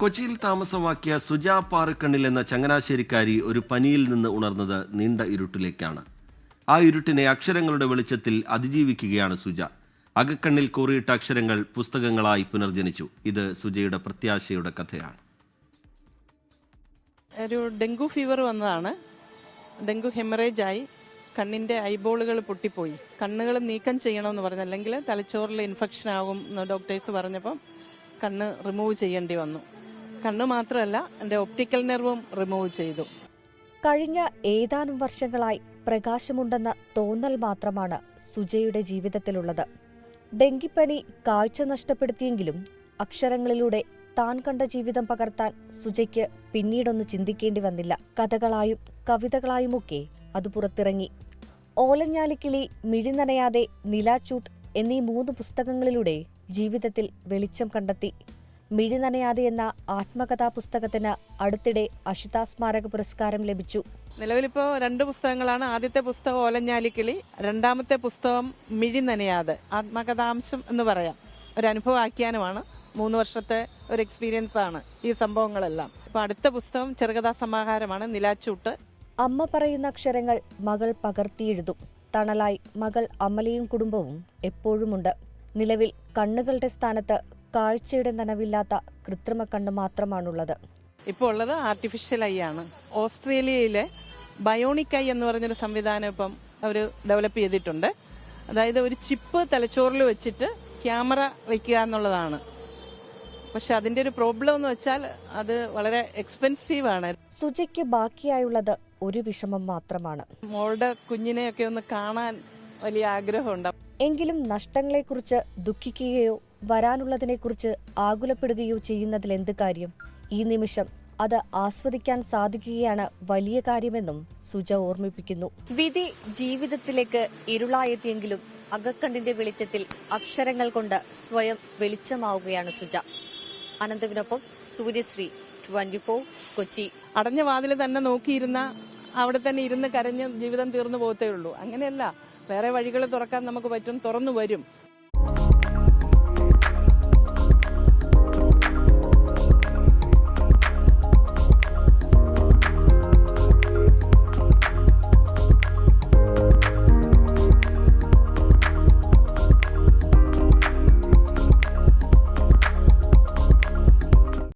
കൊച്ചിയിൽ താമസമാക്കിയ സുജ പാറക്കണ്ണിൽ എന്ന ചങ്ങനാശ്ശേരിക്കാരി ഒരു പനിയിൽ നിന്ന് ഉണർന്നത് നീണ്ട ഇരുട്ടിലേക്കാണ്. ആ ഇരുട്ടിനെ അക്ഷരങ്ങളുടെ വെളിച്ചത്തിൽ അതിജീവിക്കുകയാണ് സുജ. അകക്കണ്ണിൽ കോറിയിട്ട അക്ഷരങ്ങൾ പുസ്തകങ്ങളായി പുനർജനിച്ചു. ഇത് സുജയുടെ പ്രത്യാശയുടെ കഥയാണ്. ഒരു ഡെങ്കു ഫീവർ വന്നതാണ്. ഡെങ്കു ഹെമറേജ് ആയി കണ്ണിന്റെ ഐബോളുകൾ പൊട്ടിപ്പോയി. കണ്ണുകൾ നീക്കം ചെയ്യണമെന്ന് പറഞ്ഞു, അല്ലെങ്കിൽ തലച്ചോറിൽ ഇൻഫെക്ഷൻ ആകും എന്ന് ഡോക്ടേഴ്സ് പറഞ്ഞപ്പം കണ്ണ് റിമൂവ് ചെയ്യേണ്ടി വന്നു. കണ്ണ് മാത്രമല്ല, എൻ്റെ ഒപ്റ്റിക്കൽ നെർവും റിമൂവ് ചെയ്തു. കഴിഞ്ഞ ഏതാനും വർഷങ്ങളായി പ്രകാശമുണ്ടെന്ന തോന്നൽ മാത്രമാണ് സുജയുടെ ജീവിതത്തിലുള്ളത്. ഡെങ്കിപ്പനി കാഴ്ച നഷ്ടപ്പെടുത്തിയെങ്കിലും അക്ഷരങ്ങളിലൂടെ താൻ കണ്ട ജീവിതം പകർത്താൻ സുജയ്ക്ക് പിന്നീടൊന്ന് ചിന്തിക്കേണ്ടി വന്നില്ല. കഥകളായും കവിതകളായുമൊക്കെ അത് പുറത്തിറങ്ങി. ഓലഞ്ഞാലിക്കിളി, മിഴിനനയാതെ, നിലാച്ചൂട്ട് എന്നീ 3 പുസ്തകങ്ങളിലൂടെ ജീവിതത്തിൽ വെളിച്ചം കണ്ടെത്തി. മിഴിനനയാതെ എന്ന ആത്മകഥാ പുസ്തകത്തിന് അടുത്തിടെ അഷിത സ്മാരക പുരസ്കാരം ലഭിച്ചു. നിലവിലിപ്പോൾ 2 പുസ്തകങ്ങളാണ്. ആദ്യത്തെ പുസ്തകം ഓലഞ്ഞാലിക്കിളി, രണ്ടാമത്തെ പുസ്തകം മിഴിനനയാതെ, ആത്മകഥാംശം എന്ന് പറയാം. ഒരു അനുഭവാഖ്യാനമാണ്. 3 വർഷത്തെ ഒരു എക്സ്പീരിയൻസ് ആണ് ഈ സംഭവങ്ങളെല്ലാം. ഇപ്പൊ അടുത്ത പുസ്തകം ചെറുകഥാ സമാഹാരമാണ്, നിലാച്ചൂട്ട്. അമ്മ പറയുന്ന അക്ഷരങ്ങൾ മകൾ പകർത്തിയെഴുതും. തണലായി മകൾ അമലയും കുടുംബവും എപ്പോഴുമുണ്ട്. നിലവിൽ കണ്ണുകളുടെ സ്ഥാനത്ത് കാഴ്ചയുടെ നനവില്ലാത്ത കൃത്രിമ കണ്ണ് മാത്രമാണുള്ളത്. ഇപ്പോൾ ഉള്ളത് ആർട്ടിഫിഷ്യൽ ഐ ആണ്. ഓസ്ട്രേലിയയിലെ ബയോണിക് ഐ എന്ന് പറഞ്ഞൊരു സംവിധാനം ഇപ്പം അവർ ഡെവലപ്പ് ചെയ്തിട്ടുണ്ട്. അതായത് ഒരു ചിപ്പ് തലച്ചോറിൽ വെച്ചിട്ട് ക്യാമറ വെക്കുക എന്നുള്ളതാണ്. പക്ഷെ അതിന്റെ ഒരു പ്രോബ്ലം എന്ന് വെച്ചാൽ അത് വളരെ എക്സ്പെൻസീവ് ആണ്. സുജയ്ക്ക് ബാക്കിയായുള്ളത് ഒരു വിഷമം മാത്രമാണ്. മോളുടെ കുഞ്ഞിനെയൊക്കെ ഒന്ന് കാണാൻ വലിയ ആഗ്രഹമുണ്ട്. എങ്കിലും നഷ്ടങ്ങളെക്കുറിച്ച് ദുഃഖിക്കുകയോ വരാനുള്ളതിനെക്കുറിച്ച് ആകുലപ്പെടുകയോ ചെയ്യുന്നതിൽ എന്ത് കാര്യം? ഈ നിമിഷം അത് ആസ്വദിക്കാൻ സാധിക്കുകയാണ് വലിയ കാര്യമെന്നും സുജ ഓർമ്മിപ്പിക്കുന്നു. വിധി ജീവിതത്തിലേക്ക് ഇരുളായെത്തിയെങ്കിലും അകക്കണ്ണിന്റെ വെളിച്ചത്തിൽ അക്ഷരങ്ങൾ കൊണ്ട് സ്വയം വെളിച്ചമാവുകയാണ് സുജ. അനന്തവിനൊപ്പം സൂര്യശ്രീ, 24 കൊച്ചി. അടഞ്ഞ വാതിൽ തന്നെ നോക്കിയിരുന്ന അവിടെ തന്നെ ഇരുന്ന് കരഞ്ഞ് ജീവിതം തീർന്നു പോകത്തേ ഉള്ളൂ. അങ്ങനെയല്ല, വേറെ വഴികൾ തുറക്കാൻ നമുക്ക് പറ്റും, തുറന്നു വരും.